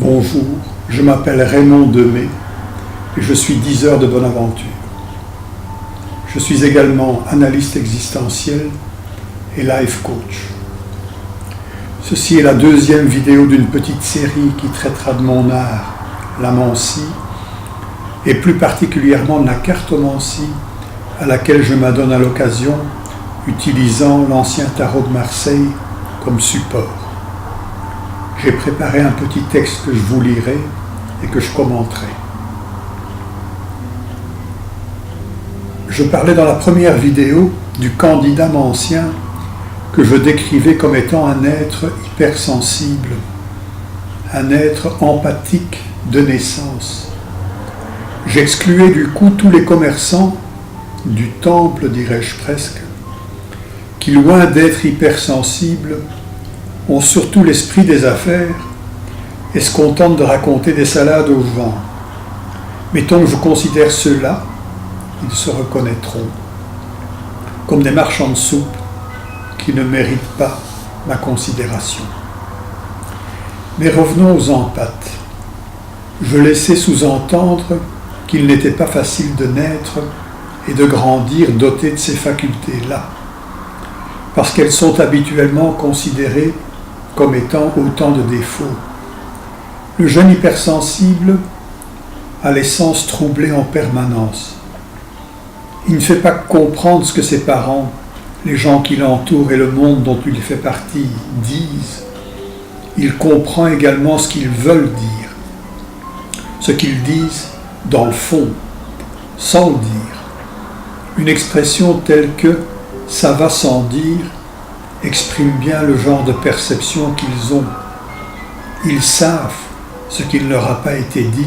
Bonjour, je m'appelle Raymond Demey et je suis 10 heures de bonne aventure. Je suis également analyste existentiel et life coach. Ceci est la deuxième vidéo d'une petite série qui traitera de mon art, la mancie, et plus particulièrement de la cartomancie à laquelle je m'adonne à l'occasion, utilisant l'ancien tarot de Marseille comme support. J'ai préparé un petit texte que je vous lirai et que je commenterai. Je parlais dans la première vidéo du candidat mancien que je décrivais comme étant un être hypersensible, un être empathique de naissance. J'excluais du coup tous les commerçants du temple, dirais-je presque, qui, loin d'être hypersensibles, ont surtout l'esprit des affaires et se contentent de raconter des salades aux gens. Mettons que je considère ceux-là, ils se reconnaîtront, comme des marchands de soupe qui ne méritent pas ma considération. Mais revenons aux empathes. Je laissais sous-entendre qu'il n'était pas facile de naître et de grandir doté de ces facultés-là, parce qu'elles sont habituellement considérées comme étant autant de défauts. Le jeune hypersensible a les sens troublés en permanence. Il ne fait pas comprendre ce que ses parents, les gens qui l'entourent et le monde dont il fait partie disent. Il comprend également ce qu'ils veulent dire, ce qu'ils disent dans le fond, sans le dire. Une expression telle que « ça va sans dire » exprime bien le genre de perception qu'ils ont. Ils savent ce qui ne leur a pas été dit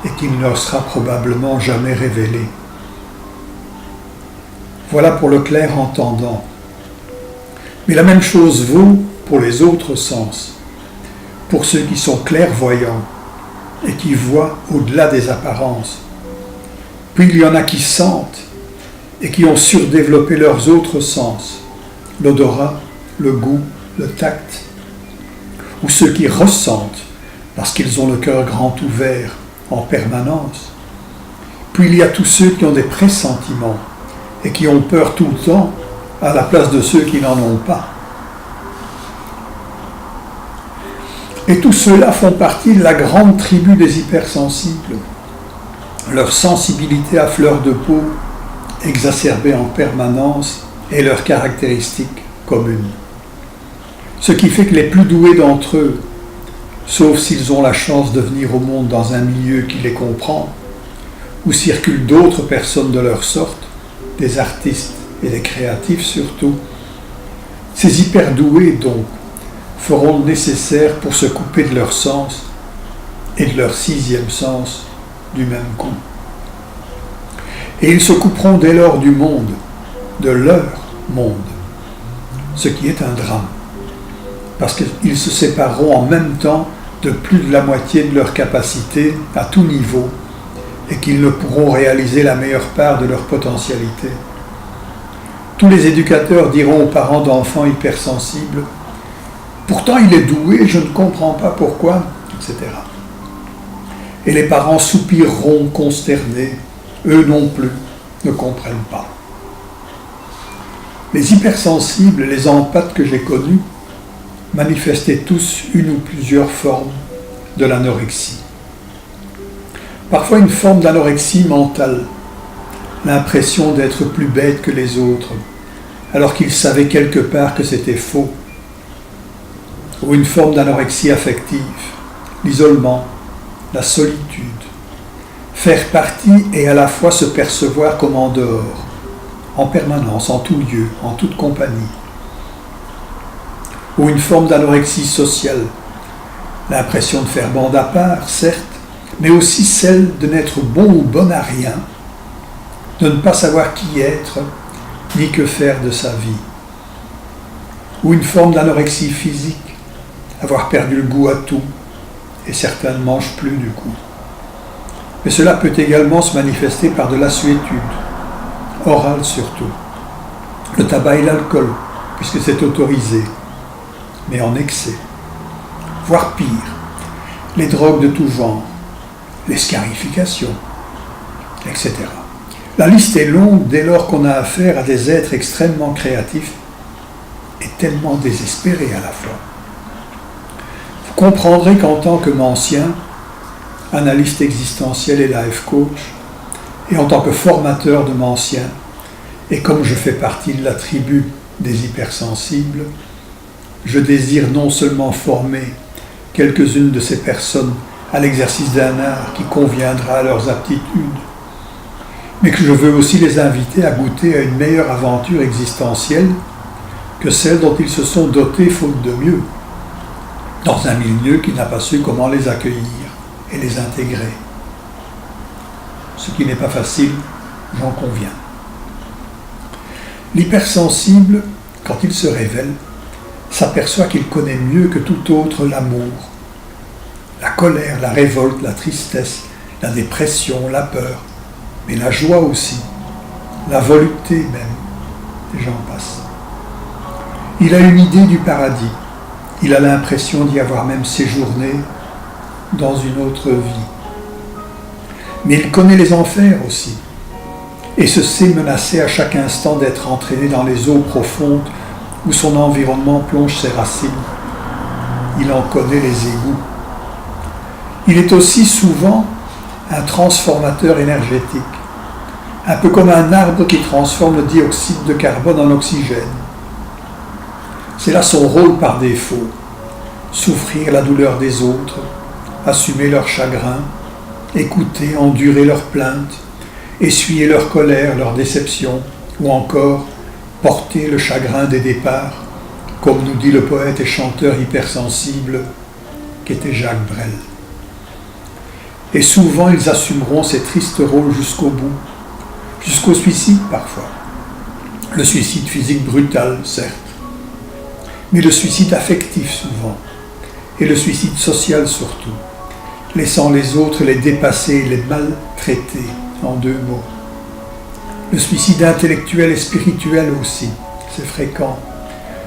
et qui ne leur sera probablement jamais révélé. Voilà pour le clair entendant. Mais la même chose vaut pour les autres sens, pour ceux qui sont clairvoyants et qui voient au-delà des apparences. Puis il y en a qui sentent et qui ont surdéveloppé leurs autres sens, l'odorat, le goût, le tact, ou ceux qui ressentent parce qu'ils ont le cœur grand ouvert en permanence. Puis il y a tous ceux qui ont des pressentiments et qui ont peur tout le temps à la place de ceux qui n'en ont pas. Et tous ceux-là font partie de la grande tribu des hypersensibles. Leur sensibilité à fleur de peau exacerbée en permanence est leur caractéristique commune. Ce qui fait que les plus doués d'entre eux, sauf s'ils ont la chance de venir au monde dans un milieu qui les comprend, où circulent d'autres personnes de leur sorte, des artistes et des créatifs surtout, ces hyperdoués donc feront le nécessaire pour se couper de leur sens et de leur sixième sens du même coup. Et ils se couperont dès lors du monde, de leur monde, ce qui est un drame, parce qu'ils se sépareront en même temps de plus de la moitié de leur capacité à tout niveau et qu'ils ne pourront réaliser la meilleure part de leur potentialité. Tous les éducateurs diront aux parents d'enfants hypersensibles « Pourtant il est doué, je ne comprends pas pourquoi », etc. Et les parents soupireront consternés, eux non plus ne comprennent pas. Les hypersensibles, les empathes que j'ai connus, manifestaient tous une ou plusieurs formes de l'anorexie. Parfois une forme d'anorexie mentale, l'impression d'être plus bête que les autres, alors qu'ils savaient quelque part que c'était faux. Ou une forme d'anorexie affective, l'isolement, la solitude, faire partie et à la fois se percevoir comme en dehors, en permanence, en tout lieu, en toute compagnie. Ou une forme d'anorexie sociale, l'impression de faire bande à part, certes, mais aussi celle de n'être bon ou bonne à rien, de ne pas savoir qui être, ni que faire de sa vie. Ou une forme d'anorexie physique, avoir perdu le goût à tout, et certains ne mangent plus du coup. Mais cela peut également se manifester par de la suétude, orale surtout, le tabac et l'alcool, puisque c'est autorisé, mais en excès, voire pire, les drogues de tout genre, les scarifications, etc. La liste est longue dès lors qu'on a affaire à des êtres extrêmement créatifs et tellement désespérés à la fois. Vous comprendrez qu'en tant que mancien, analyste existentiel et life coach, et en tant que formateur de manciens, et comme je fais partie de la tribu des hypersensibles, je désire non seulement former quelques-unes de ces personnes à l'exercice d'un art qui conviendra à leurs aptitudes, mais que je veux aussi les inviter à goûter à une meilleure aventure existentielle que celle dont ils se sont dotés faute de mieux, dans un milieu qui n'a pas su comment les accueillir et les intégrer. Ce qui n'est pas facile, j'en conviens. L'hypersensible, quand il se révèle, s'aperçoit qu'il connaît mieux que tout autre l'amour, la colère, la révolte, la tristesse, la dépression, la peur, mais la joie aussi, la volupté même, et j'en passe. Il a une idée du paradis, il a l'impression d'y avoir même séjourné dans une autre vie. Mais il connaît les enfers aussi, et se sait menacé à chaque instant d'être entraîné dans les eaux profondes où son environnement plonge ses racines. Il en connaît les égouts. Il est aussi souvent un transformateur énergétique, un peu comme un arbre qui transforme le dioxyde de carbone en oxygène. C'est là son rôle par défaut, souffrir la douleur des autres, assumer leur chagrin, écouter, endurer leurs plaintes, essuyer leur colère, leur déception, ou encore porter le chagrin des départs, comme nous dit le poète et chanteur hypersensible qu'était Jacques Brel. Et souvent ils assumeront ces tristes rôles jusqu'au bout, jusqu'au suicide parfois. Le suicide physique brutal, certes, mais le suicide affectif souvent, et le suicide social surtout, laissant les autres les dépasser et les maltraiter, en deux mots. Le suicide intellectuel et spirituel aussi, c'est fréquent.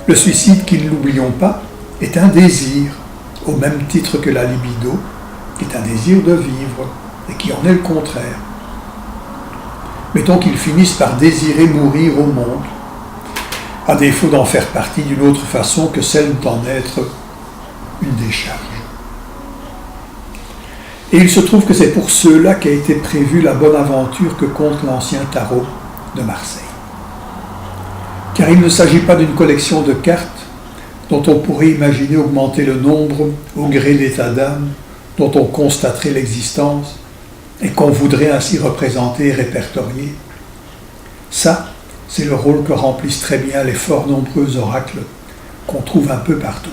Le suicide, qui ne l'oublions pas, est un désir, au même titre que la libido, qui est un désir de vivre, et qui en est le contraire. Mettons qu'ils finissent par désirer mourir au monde, à défaut d'en faire partie d'une autre façon que celle d'en être une décharge. Et il se trouve que c'est pour ceux-là qu'a été prévue la bonne aventure que compte l'ancien tarot de Marseille. Car il ne s'agit pas d'une collection de cartes dont on pourrait imaginer augmenter le nombre au gré de l'état d'âme dont on constaterait l'existence et qu'on voudrait ainsi représenter et répertorier. Ça, c'est le rôle que remplissent très bien les fort nombreux oracles qu'on trouve un peu partout.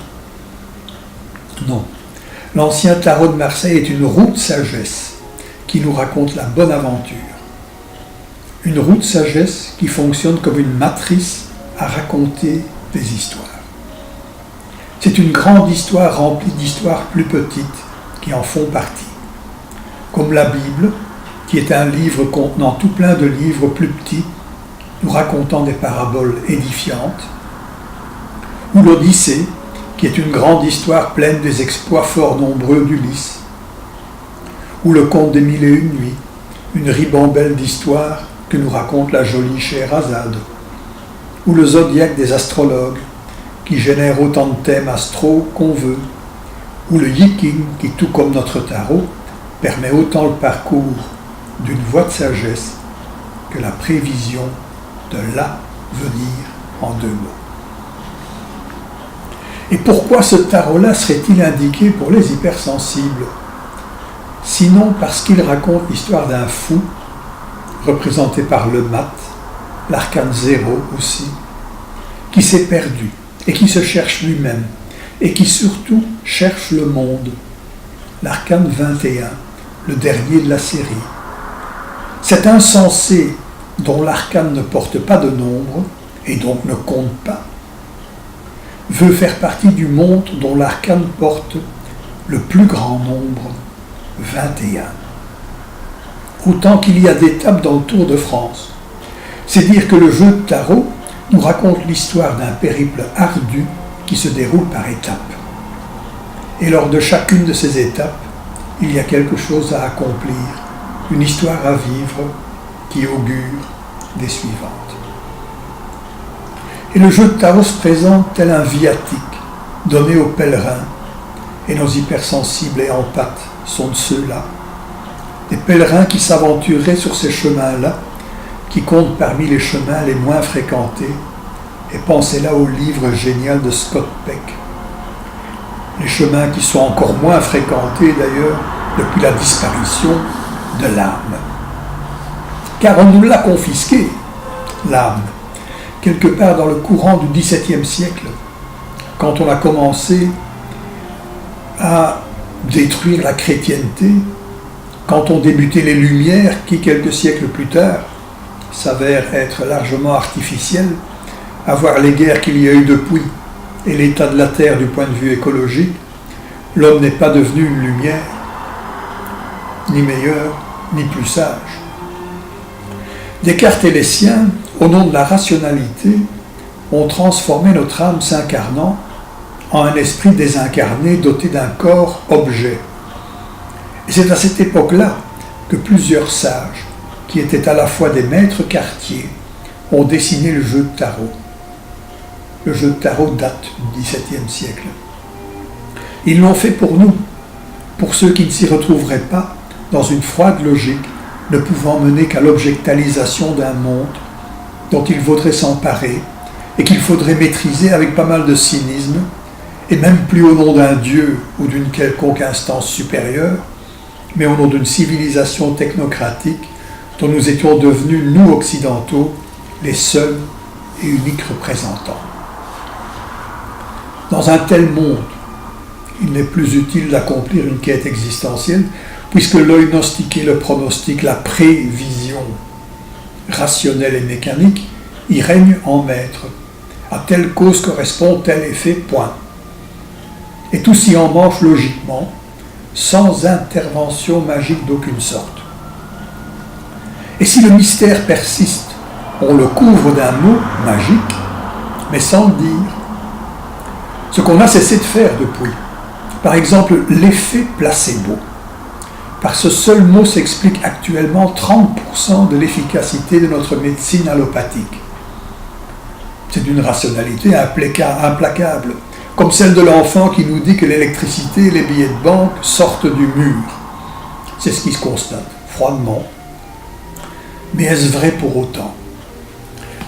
Non. L'ancien tarot de Marseille est une roue de sagesse qui nous raconte la bonne aventure. Une roue de sagesse qui fonctionne comme une matrice à raconter des histoires. C'est une grande histoire remplie d'histoires plus petites qui en font partie. Comme la Bible, qui est un livre contenant tout plein de livres plus petits, nous racontant des paraboles édifiantes, ou l'Odyssée, qui est une grande histoire pleine des exploits fort nombreux d'Ulysse, ou le conte des 1001 nuits, une ribambelle d'histoires que nous raconte la jolie Scheherazade, ou le zodiaque des astrologues, qui génère autant de thèmes astro qu'on veut, ou le Yiking, qui, tout comme notre tarot, permet autant le parcours d'une voie de sagesse que la prévision de l'avenir en deux mots. Et pourquoi ce tarot-là serait-il indiqué pour les hypersensibles? Sinon parce qu'il raconte l'histoire d'un fou, représenté par le mat, l'arcane 0 aussi, qui s'est perdu et qui se cherche lui-même, et qui surtout cherche le monde, l'arcane 21, le dernier de la série. Cet insensé dont l'arcane ne porte pas de nombre, et donc ne compte pas, veut faire partie du monde dont l'arcane porte le plus grand nombre, 21. Autant qu'il y a d'étapes dans le Tour de France. C'est dire que le jeu de tarot nous raconte l'histoire d'un périple ardu qui se déroule par étapes. Et lors de chacune de ces étapes, il y a quelque chose à accomplir, une histoire à vivre qui augure des suivantes. Et le jeu de tarot se présente tel un viatique donné aux pèlerins, et nos hypersensibles et empathes sont de ceux-là, des pèlerins qui s'aventureraient sur ces chemins-là, qui comptent parmi les chemins les moins fréquentés, et pensez là au livre génial de Scott Peck. Les chemins qui sont encore moins fréquentés d'ailleurs depuis la disparition de l'âme. Car on nous l'a confisqué, l'âme, quelque part dans le courant du XVIIe siècle, quand on a commencé à détruire la chrétienté, quand ont débuté les Lumières qui, quelques siècles plus tard, s'avèrent être largement artificielles, à voir les guerres qu'il y a eu depuis et l'état de la Terre du point de vue écologique, l'homme n'est pas devenu une lumière, ni meilleur, ni plus sage. Descartes et les siens, au nom de la rationalité, ont transformé notre âme s'incarnant en un esprit désincarné doté d'un corps objet. Et c'est à cette époque-là que plusieurs sages, qui étaient à la fois des maîtres quartiers, ont dessiné le jeu de tarot. Le jeu de tarot date du XVIIe siècle. Ils l'ont fait pour nous, pour ceux qui ne s'y retrouveraient pas dans une froide logique, ne pouvant mener qu'à l'objectalisation d'un monde dont il vaudrait s'emparer et qu'il faudrait maîtriser avec pas mal de cynisme, et même plus au nom d'un dieu ou d'une quelconque instance supérieure, mais au nom d'une civilisation technocratique dont nous étions devenus, nous occidentaux, les seuls et uniques représentants. Dans un tel monde, il n'est plus utile d'accomplir une quête existentielle, puisque l'œil gnostiqué, le pronostic, la prévision rationnelle et mécanique y règne en maître. À telle cause correspond tel effet, point. Et tout s'y emmanche logiquement, sans intervention magique d'aucune sorte. Et si le mystère persiste, on le couvre d'un mot magique, mais sans le dire. Ce qu'on a cessé de faire depuis. Par exemple, l'effet placebo. Par ce seul mot s'explique actuellement 30% de l'efficacité de notre médecine allopathique. C'est d'une rationalité implacable, comme celle de l'enfant qui nous dit que l'électricité et les billets de banque sortent du mur. C'est ce qui se constate, froidement. Mais est-ce vrai pour autant?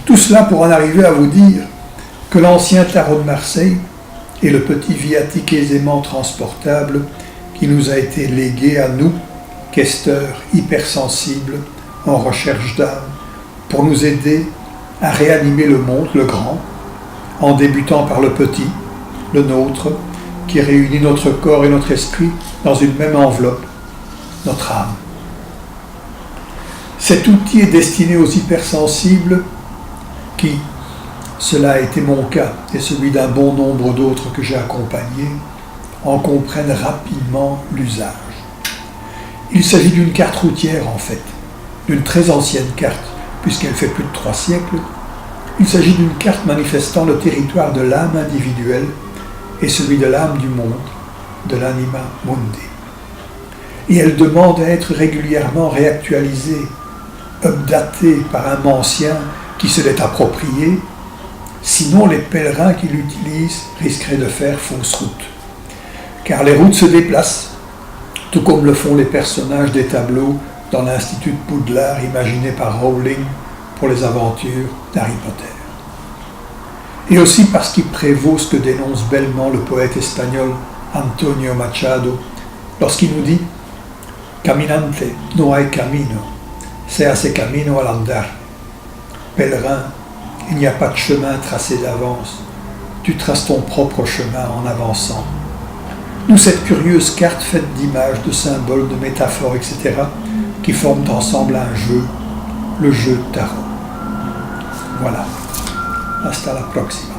Tout cela pour en arriver à vous dire que l'ancien tarot de Marseille est le petit viatique aisément transportable qui nous a été légué à nous, questeurs hypersensibles en recherche d'âme, pour nous aider à réanimer le monde, le grand, en débutant par le petit, le nôtre, qui réunit notre corps et notre esprit dans une même enveloppe, notre âme. Cet outil est destiné aux hypersensibles qui, cela a été mon cas et celui d'un bon nombre d'autres que j'ai accompagnés, en comprennent rapidement l'usage. Il s'agit d'une carte routière en fait, d'une très ancienne carte, puisqu'elle fait plus de 3 siècles. Il s'agit d'une carte manifestant le territoire de l'âme individuelle et celui de l'âme du monde, de l'anima mundi. Et elle demande à être régulièrement réactualisée, updatée par un ancien qui se l'est approprié, sinon les pèlerins qui l'utilisent risqueraient de faire fausse route. Car les routes se déplacent, tout comme le font les personnages des tableaux dans l'Institut de Poudlard imaginé par Rowling pour les aventures d'Harry Potter. Et aussi parce qu'il prévaut ce que dénonce bellement le poète espagnol Antonio Machado lorsqu'il nous dit « Caminante no hay camino, se hace camino al andar ». Pèlerin, il n'y a pas de chemin tracé d'avance, tu traces ton propre chemin en avançant. D'où cette curieuse carte faite d'images, de symboles, de métaphores, etc., qui forment ensemble un jeu, le jeu de tarot. Voilà. Hasta la próxima.